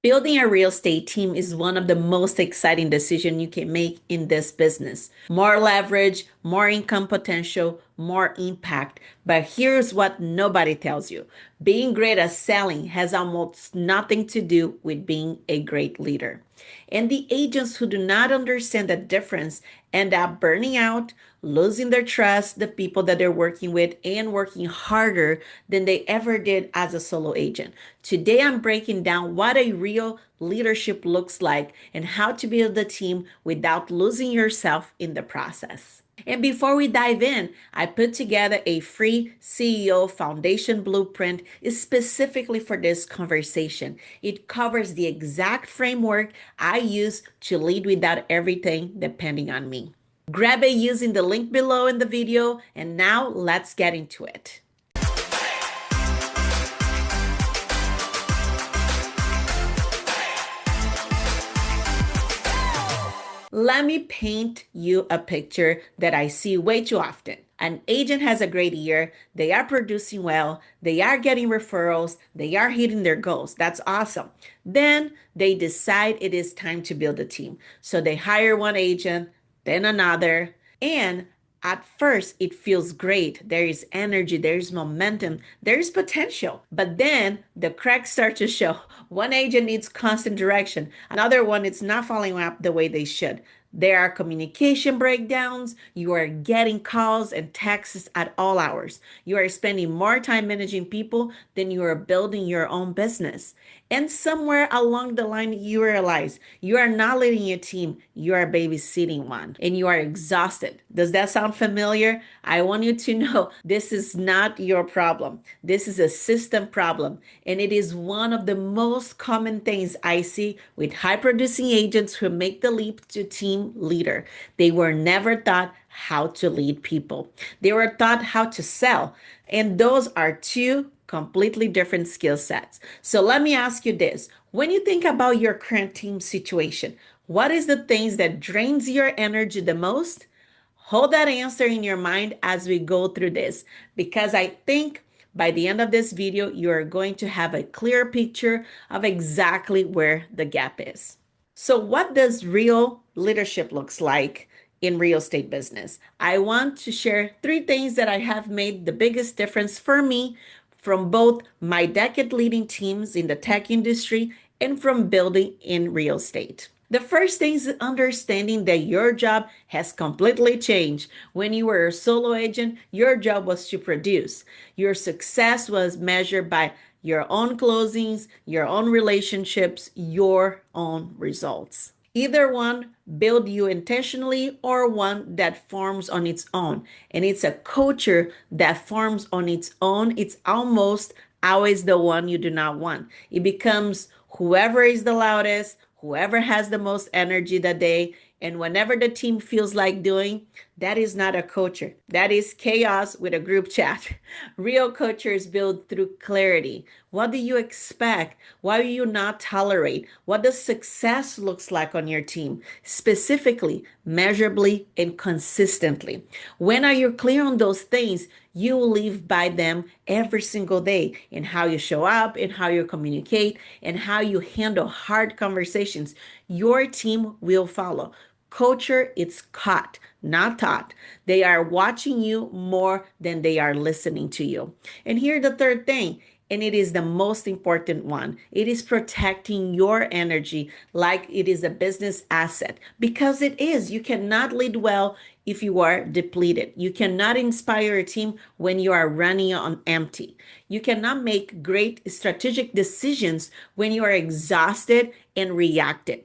Building a real estate team is one of the most exciting decisions you can make in this business. More leverage, more income potential, more impact. But here's what nobody tells you. Being great at selling has almost nothing to do with being a great leader. And the agents who do not understand the difference end up burning out, losing their trust, the people that they're working with, and working harder than they ever did as a solo agent. Today, I'm breaking down what a real leadership looks like and how to build a team without losing yourself in the process. And before we dive in, I put together a free CEO Foundation Blueprint specifically for this conversation. It covers the exact framework I use to lead without everything depending on me. Grab it using the link below in the video, and now let's get into it. Let me paint you a picture that I see way too often. An agent has a great year, they are producing well, they are getting referrals, they are hitting their goals. That's awesome. Then they decide it is time to build a team. So they hire one agent, then another, and at first, it feels great. There is energy, there is momentum, there is potential. But then the cracks start to show. One agent needs constant direction, another one is not following up the way they should. There are communication breakdowns. You are getting calls and texts at all hours. You are spending more time managing people than you are building your own business. And somewhere along the line, you realize you are not leading a team, you are babysitting one, and you are exhausted. Does that sound familiar? I want you to know this is not your problem. This is a system problem, and it is one of the most common things I see with high producing agents who make the leap to team leader. They were never taught how to lead people, they were taught how to sell. And those are two completely different skill sets. So let me ask you this. When you think about your current team situation, what is the things that drains your energy the most? Hold that answer in your mind as we go through this, because I think by the end of this video, you are going to have a clear picture of exactly where the gap is. So what does real leadership looks like in real estate business? I want to share three things that I have made the biggest difference for me from both my decade leading teams in the tech industry and from building in real estate. The first thing is understanding that your job has completely changed. When you were a solo agent, your job was to produce. Your success was measured by your own closings, your own relationships, your own results. Either one build you intentionally or one that forms on its own. And it's a culture that forms on its own. It's almost always the one you do not want. It becomes whoever is the loudest, whoever has the most energy that day, and whenever the team feels like doing, that is not a culture. That is chaos with a group chat. Real culture is built through clarity. What do you expect? What do you not tolerate? What does success looks like on your team? Specifically, measurably, and consistently. When are you clear on those things, you will live by them every single day in how you show up, in how you communicate, and how you handle hard conversations. Your team will follow. Culture, it's caught, not taught. They are watching you more than they are listening to you. And here's the third thing, and it is the most important one. It is protecting your energy like it is a business asset, because it is. You cannot lead well if you are depleted. You cannot inspire a team when you are running on empty. You cannot make great strategic decisions when you are exhausted and reactive.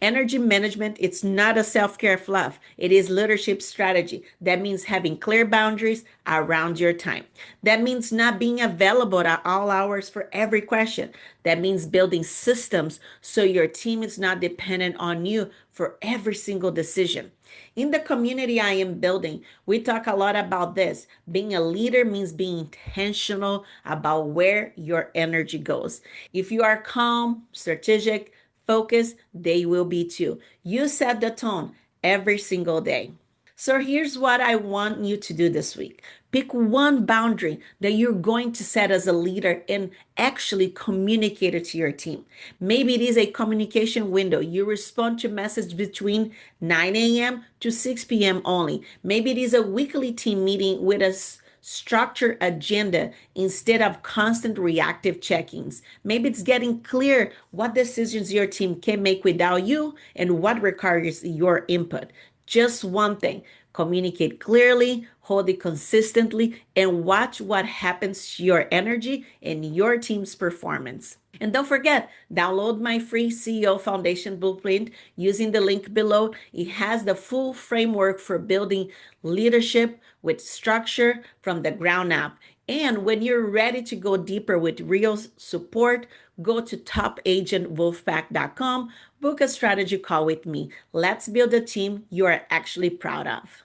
Energy management, it's not a self-care fluff. It is leadership strategy. That means having clear boundaries around your time. That means not being available at all hours for every question. That means building systems so your team is not dependent on you for every single decision. In the community I am building, we talk a lot about this. Being a leader means being intentional about where your energy goes. If you are calm, strategic, focus, they will be too. You set the tone every single day. So here's what I want you to do this week. Pick one boundary that you're going to set as a leader and actually communicate it to your team. Maybe it is a communication window. You respond to message between 9 a.m. to 6 p.m. only. Maybe it is a weekly team meeting with a structured agenda instead of constant reactive check-ins. Maybe it's getting clear what decisions your team can make without you and what requires your input. Just one thing: communicate clearly, hold it consistently, and watch what happens to your energy and your team's performance. And don't forget, download my free CEO Foundation Blueprint using the link below. It has the full framework for building leadership with structure from the ground up. And when you're ready to go deeper with real support, go to topagentwolfpack.com, book a strategy call with me. Let's build a team you are actually proud of.